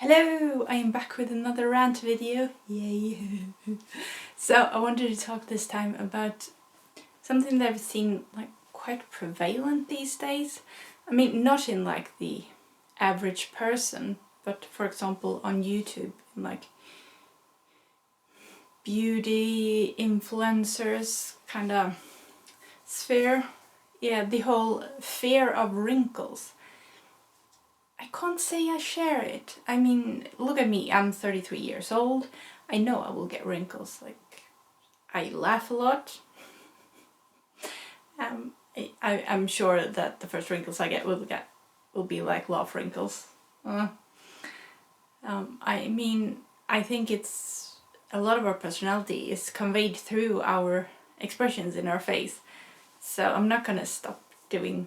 Hello, I am back with another rant video. Yay! So I wanted to talk this time about something that I've seen quite prevalent these days. I mean, not in the average person, but for example on YouTube, in beauty influencers kind of sphere. Yeah, the whole fear of wrinkles. I can't say I share it. I mean, look at me, I'm 33 years old. I know I will get wrinkles. I laugh a lot. I'm sure that the first wrinkles I get will be like laugh wrinkles. I mean, I think it's a lot of our personality is conveyed through our expressions in our face. So I'm not gonna stop doing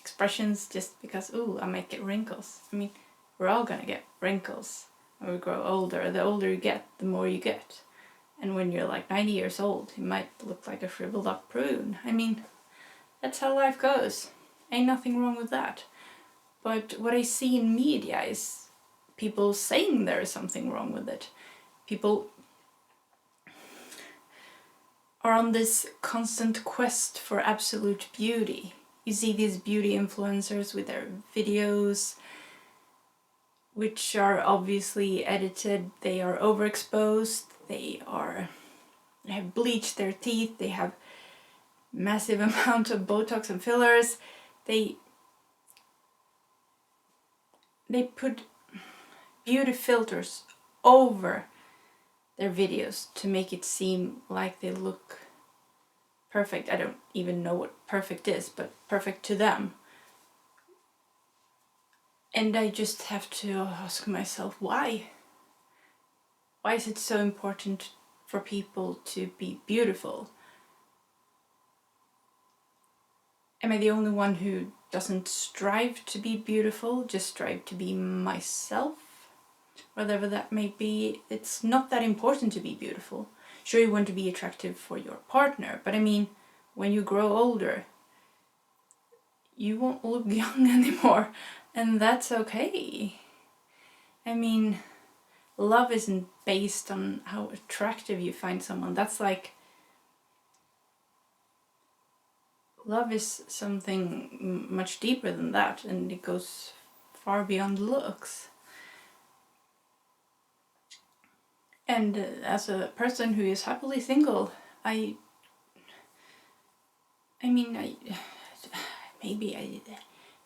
expressions just because, ooh, I might get wrinkles. I mean, we're all gonna get wrinkles when we grow older. The older you get, the more you get. And when you're like 90 years old, you might look like a shriveled up prune. I mean, that's how life goes. Ain't nothing wrong with that. But what I see in media is people saying there is something wrong with it. People are on this constant quest for absolute beauty. You see these beauty influencers with their videos, which are obviously edited. They are overexposed. They have bleached their teeth. They have massive amount of Botox and fillers. They put beauty filters over their videos to make it seem like they look perfect. I don't even know what perfect is, but perfect to them. And I just have to ask myself, why? Why is it so important for people to be beautiful? Am I the only one who doesn't strive to be beautiful, just strive to be myself? Whatever that may be, it's not that important to be beautiful. Sure, you want to be attractive for your partner, but I mean, when you grow older, you won't look young anymore, and that's okay. I mean, love isn't based on how attractive you find someone. That's love is something much deeper than that, and it goes far beyond looks. And as a person who is happily single, maybe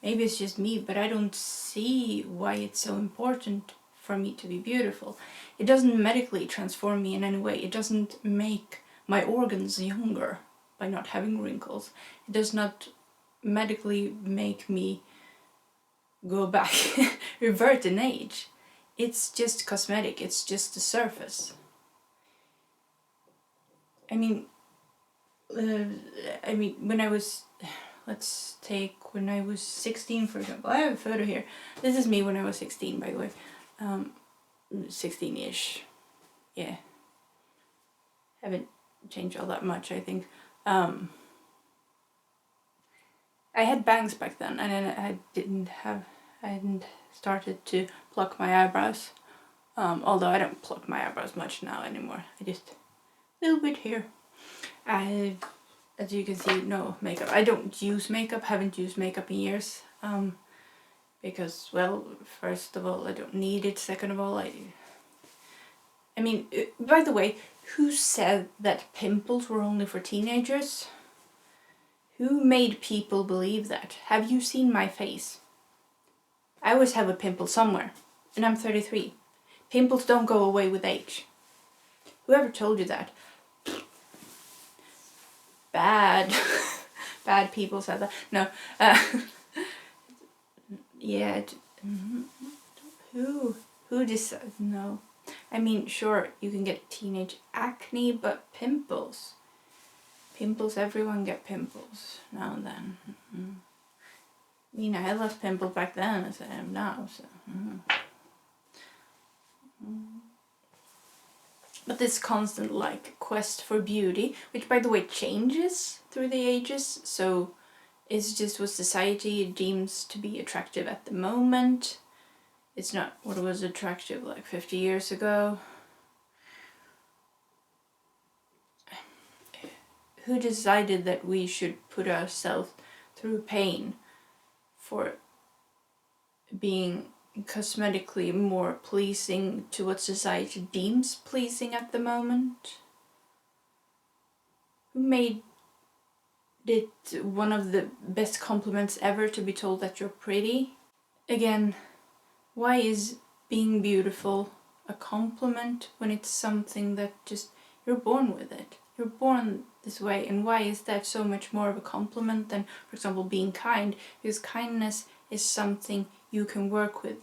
it's just me, but I don't see why it's so important for me to be beautiful. It doesn't medically transform me in any way. It doesn't make my organs younger by not having wrinkles. It does not medically make me go back, revert in age. It's just cosmetic. It's just the surface. I mean, when I was, let's take when I was 16, for example. I have a photo here. This is me when I was 16, by the way. 16-ish. Yeah. Haven't changed all that much, I think. I had bangs back then, and then I hadn't started to pluck my eyebrows. Although I don't pluck my eyebrows much now anymore. I just a little bit here. As you can see, no makeup. I don't use makeup, haven't used makeup in years. Because, well, first of all, I don't need it. Second of all, I mean, by the way, who said that pimples were only for teenagers? Who made people believe that? Have you seen my face? I always have a pimple somewhere, and I'm 33. Pimples don't go away with age. Whoever told you that? Bad. Bad people said that. No. Yeah. Who decided? No. I mean, sure, you can get teenage acne, but pimples. Pimples, everyone get pimples now and then. I mean, I had less pimples back then as I have now, so. But this constant quest for beauty, which by the way changes through the ages, so it's just what society deems to be attractive at the moment. It's not what was attractive like 50 years ago. Who decided that we should put ourselves through pain for being cosmetically more pleasing to what society deems pleasing at the moment? Who made it one of the best compliments ever to be told that you're pretty? Again, why is being beautiful a compliment when it's something that just you're born with it? You're born this way, and why is that so much more of a compliment than, for example, being kind? Because kindness is something you can work with.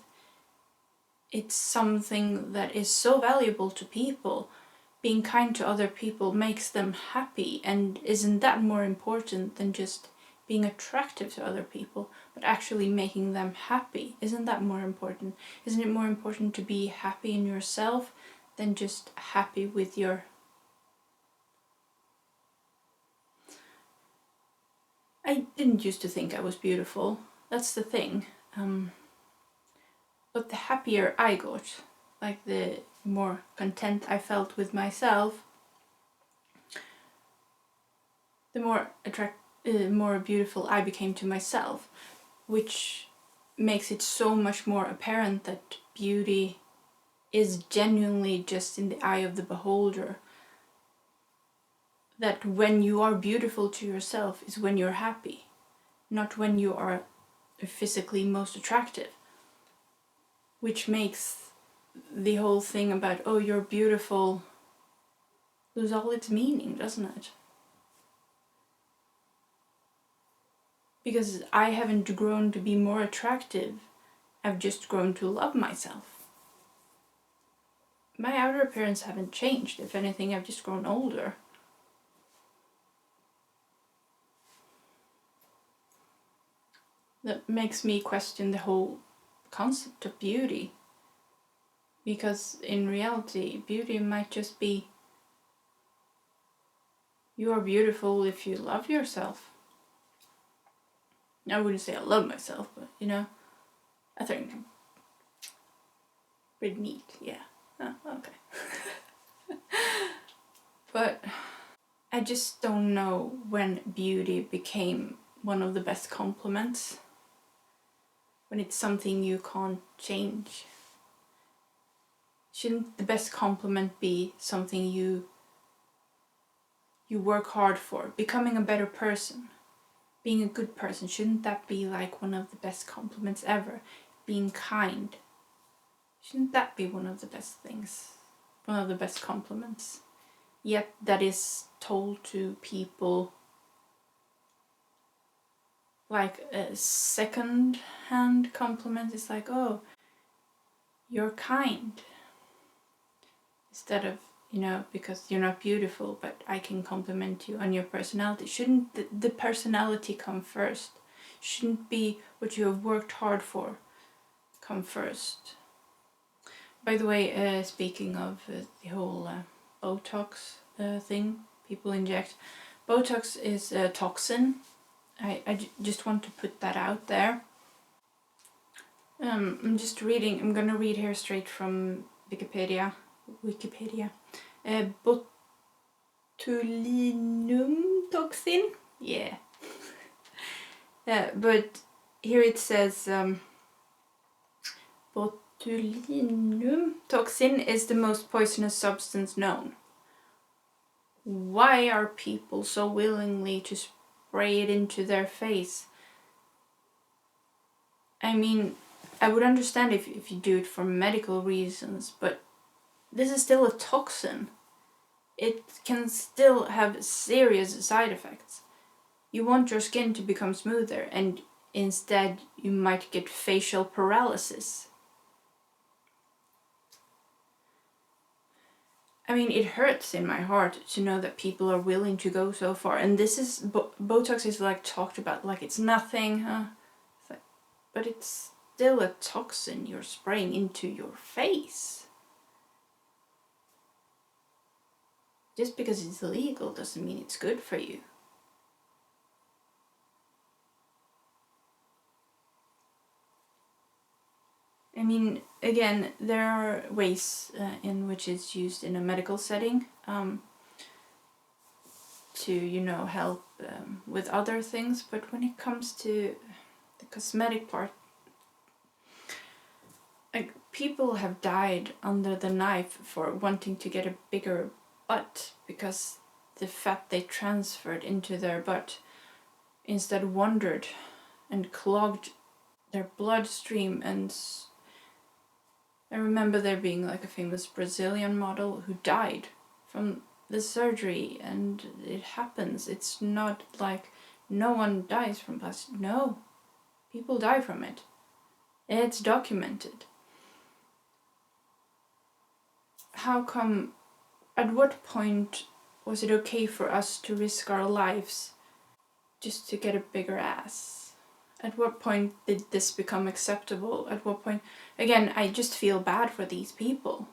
It's something that is so valuable to people. Being kind to other people makes them happy, and isn't that more important than just being attractive to other people, but actually making them happy? Isn't that more important? Isn't it more important to be happy in yourself than just happy with your... I didn't used to think I was beautiful, that's the thing. But the happier I got, like the more content I felt with myself, the more beautiful I became to myself, which makes it so much more apparent that beauty is genuinely just in the eye of the beholder. That when you are beautiful to yourself is when you're happy, not when you are physically most attractive. Which makes the whole thing about, oh, you're beautiful, lose all its meaning, doesn't it? Because I haven't grown to be more attractive, I've just grown to love myself. My outer appearance haven't changed, if anything, I've just grown older. That makes me question the whole concept of beauty. Because in reality, beauty might just be, you are beautiful if you love yourself. I wouldn't say I love myself, but you know, I think I'm pretty neat, yeah. Oh, okay. But I just don't know when beauty became one of the best compliments. When it's something you can't change. Shouldn't the best compliment be something you work hard for? Becoming a better person. Being a good person. Shouldn't that be like one of the best compliments ever? Being kind. Shouldn't that be one of the best things? One of the best compliments? Yet that is told to people like a second-hand compliment. Is like, oh, you're kind. Instead of, you know, because you're not beautiful, but I can compliment you on your personality. Shouldn't the personality come first? Shouldn't be what you have worked hard for come first? By the way, speaking of the whole Botox thing people inject, Botox is a toxin. I just want to put that out there. I'm just reading, I'm gonna read here straight from Wikipedia. Botulinum toxin? Yeah. But here it says botulinum toxin is the most poisonous substance known. Why are people so willingly to spray it into their face? I mean, I would understand if you do it for medical reasons, but this is still a toxin. It can still have serious side effects. You want your skin to become smoother, and instead you might get facial paralysis. I mean, it hurts in my heart to know that people are willing to go so far. And this is, Botox is like talked about like it's nothing, huh? It's like, but it's still a toxin you're spraying into your face. Just because it's illegal doesn't mean it's good for you. I mean, again, there are ways in which it's used in a medical setting to, you know, help with other things, but when it comes to the cosmetic part, like, people have died under the knife for wanting to get a bigger butt because the fat they transferred into their butt instead wandered and clogged their bloodstream. And I remember there being like a famous Brazilian model who died from the surgery, and it happens. It's not like no one dies from plastic. No, people die from it. It's documented. How come, at what point was it okay for us to risk our lives just to get a bigger ass? At what point did this become acceptable? At what point? Again, I just feel bad for these people.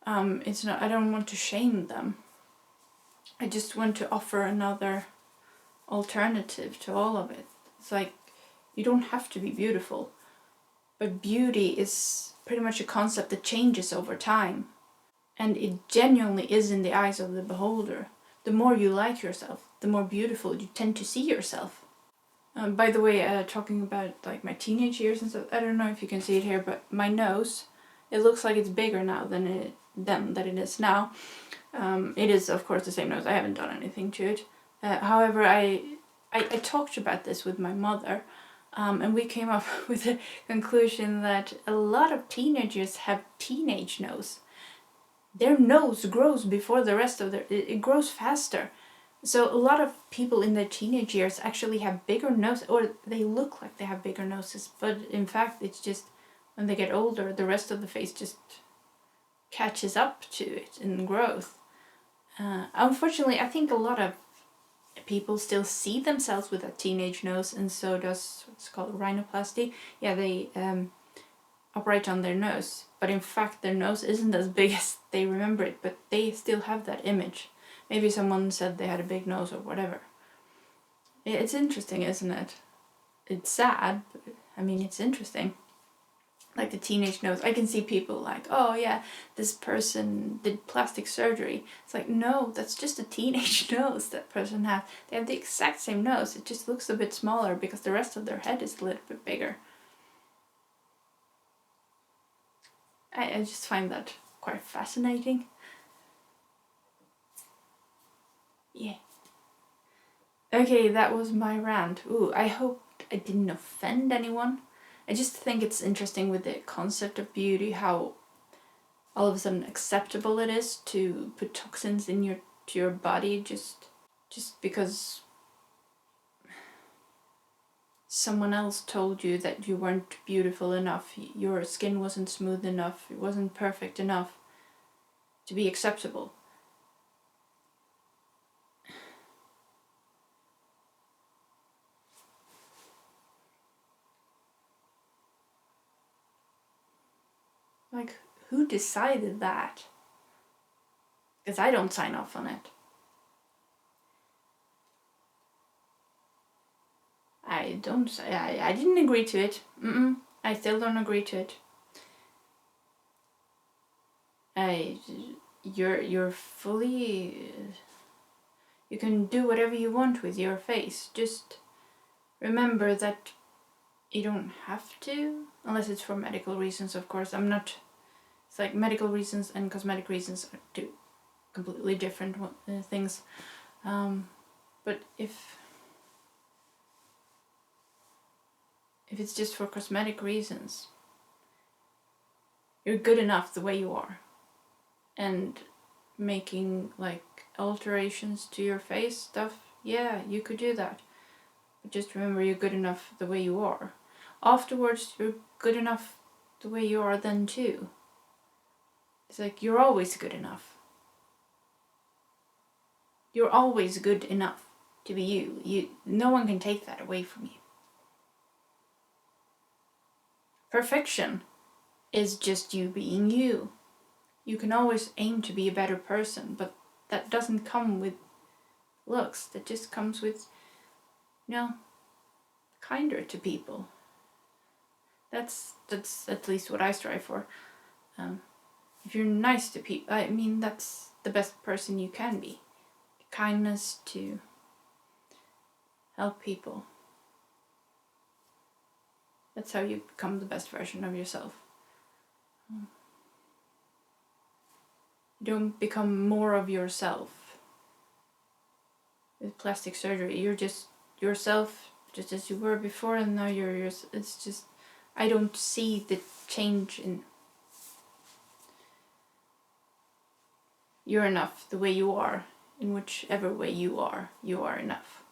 It's not, I don't want to shame them. I just want to offer another alternative to all of it. It's like, you don't have to be beautiful, but beauty is pretty much a concept that changes over time. And it genuinely is in the eyes of the beholder. The more you like yourself, the more beautiful you tend to see yourself. By the way, talking about like my teenage years and stuff, I don't know if you can see it here, but my nose, it looks like it's bigger now than it is now. It is, of course, the same nose. I haven't done anything to it. However, I talked about this with my mother, and we came up with the conclusion that a lot of teenagers have teenage nose. Their nose grows before the rest of it grows faster. So a lot of people in their teenage years actually have bigger noses, or they look like they have bigger noses, but in fact it's just when they get older, the rest of the face just catches up to it in growth. Unfortunately, I think a lot of people still see themselves with a teenage nose, and so does what's called rhinoplasty. Yeah, they operate on their nose, but in fact their nose isn't as big as they remember it, but they still have that image. Maybe someone said they had a big nose or whatever. It's interesting, isn't it? It's sad, but I mean, it's interesting. Like the teenage nose. I can see people like, oh yeah, this person did plastic surgery. It's like, no, that's just a teenage nose that person has. They have the exact same nose. It just looks a bit smaller because the rest of their head is a little bit bigger. I just find that quite fascinating. Yeah. Okay, that was my rant. Ooh, I hope I didn't offend anyone. I just think it's interesting with the concept of beauty, how all of a sudden acceptable it is to put toxins in your body just because someone else told you that you weren't beautiful enough, your skin wasn't smooth enough, it wasn't perfect enough to be acceptable. Like, who decided that? Because I don't sign off on it. I didn't agree to it. I still don't agree to it. You're fully... You can do whatever you want with your face. Just remember that you don't have to, unless it's for medical reasons, of course. It's like medical reasons and cosmetic reasons are two completely different things. But if it's just for cosmetic reasons, you're good enough the way you are. And making like alterations to your face stuff, yeah, you could do that. But just remember, you're good enough the way you are. Afterwards, you're good enough the way you are then too. It's like, you're always good enough. You're always good enough to be you. No one can take that away from you. Perfection is just you being you. You can always aim to be a better person, but that doesn't come with looks. That just comes with, kinder to people. That's at least what I strive for. If you're nice to people, I mean, that's the best person you can be. Kindness to help people. That's how you become the best version of yourself. You don't become more of yourself with plastic surgery. You're just yourself, just as you were before, and now you're yours. It's just, I don't see the change in. You're enough the way you are. In whichever way you are enough.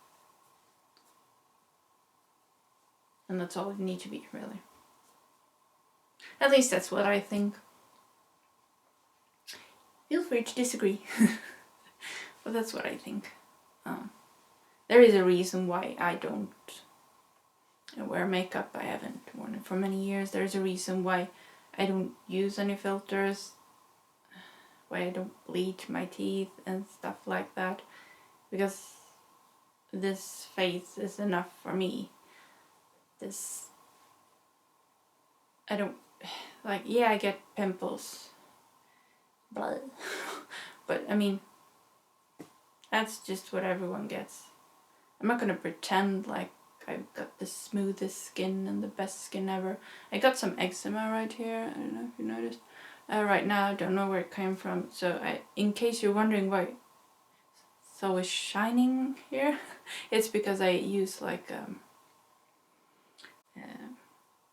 And that's all you need to be, really. At least that's what I think. Feel free to disagree. But that's what I think. There is a reason why I don't wear makeup. I haven't worn it for many years. There's a reason why I don't use any filters. Why I don't bleach my teeth and stuff like that. Because this face is enough for me. I don't, like, yeah, I get pimples. Blah. But I mean, that's just what everyone gets. I'm not gonna pretend like I've got the smoothest skin and the best skin ever. I got some eczema right here. I don't know if you noticed. Right now, I don't know where it came from. So in case you're wondering why it's always shining here, it's because I use like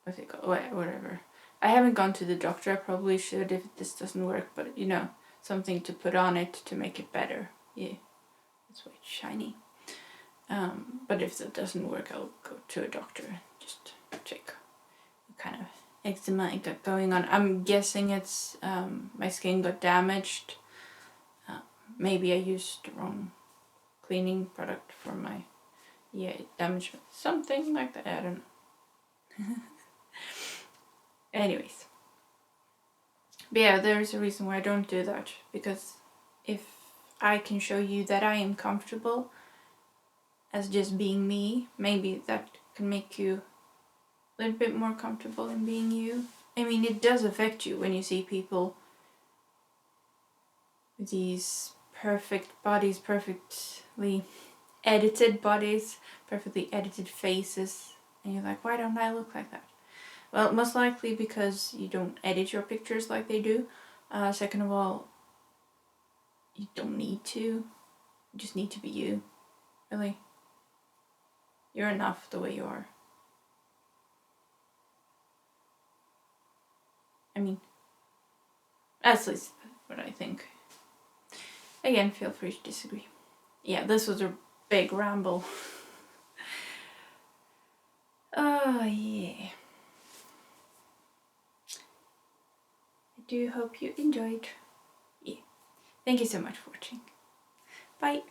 what's it called? Whatever. I haven't gone to the doctor. I probably should if this doesn't work. But you know, something to put on it to make it better. Yeah, that's why it's shiny. But if that doesn't work, I'll go to a doctor and just check what kind of eczema I got going on. I'm guessing it's my skin got damaged. Maybe I used the wrong cleaning product for my damage, something like that. I don't know. Anyways, but yeah, there's a reason why I don't do that, because if I can show you that I am comfortable as just being me, maybe that can make you a little bit more comfortable in being you. I mean, it does affect you when you see people with these perfect bodies, perfectly edited bodies, perfectly edited faces, and you're like, why don't I look like that? Well, most likely because you don't edit your pictures like they do. Second of all, you don't need to. You just need to be you. Really. You're enough the way you are. I mean, that's at least what I think. Again, feel free to disagree. Yeah, this was a big ramble. Oh, yeah. I do hope you enjoyed. Yeah. Thank you so much for watching. Bye.